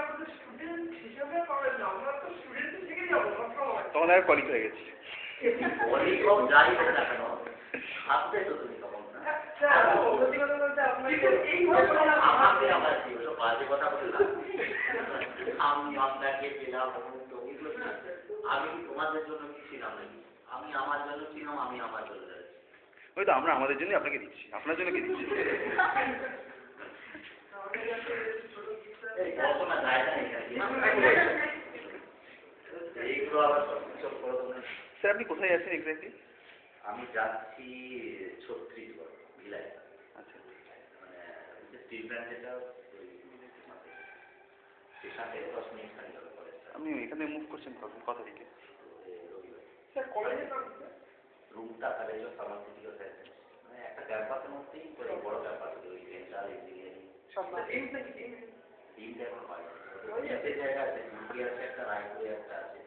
আমাদের স্টুডেন্ট হিসেবে পাবেন না, আমরা তো স্টুডেন্ট থেকে যাবো সবসময়। তখন আর কলিগ হয়ে গেছি। কলিগ হোক যাই হোক না কেন, ভাবতে তো তুমি তখন না। আমাকে আমার কি ওসব বাজে কথা বললাম, আমি আপনাকে পেলাম, আমি তোমাদের জন্য কি ছিলাম নাকি? আমি আমার জন্য ছিলাম, আমি আমার জন্য যাচ্ছি। ওই তো আমরা আমাদের জন্য আপনাকে দিচ্ছি, আপনার জন্য কি দিচ্ছি? কল্পনা যায় না এইগুলো আবার সব করে তোমরা। স্যার আপনি কোথায় আছেন এক্স্যাক্টলি? আমি যাচ্ছি ছত্রিশগড় ভিলায়। আচ্ছা, মানে স্টিল প্ল্যান্ট যেটা সেখান থেকে 10 মিনিট খালি হবে কলেজটা। আপনি এখানে মুভ করছেন কখন, কথা থেকে? স্যার কলেজের নাম কি? রুমটা কলেজ অফ ফার্মাসিউটিক্যাল সায়েন্সেস, মানে একটা ক্যাম্পাসের মধ্যেই বড় ক্যাম্পাস, ওই ডেন্টাল ইঞ্জিনিয়ারিং সব টিম থেকে টিম। টিমটা এখন হয় তিনটে জায়গা আছে, ইউপি আছে একটা, রায়পুরে একটা আছে,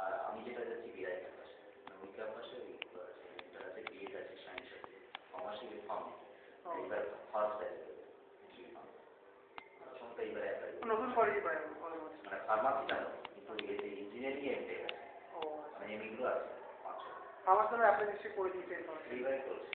আর আমি যেটা যাচ্ছি বিরাই ক্যাম্পাসে। ওই ক্যাম্পাসে ওইগুলো আছে, এটা আছে বিএড আছে, সায়েন্স আছে, কমার্সে ফার্ম, এবার ফার্স্ট আছে সমস্ত এবারে নতুন কলেজ পাই মানে ফার্মাসি জানো, কিন্তু এতে ইঞ্জিনিয়ারিং এমটে আছে, মানে এমনিগুলো আছে 5 আমার জন্য অ্যাপ্লাই নিশ্চয়ই করে দিতে এইবারে করছে।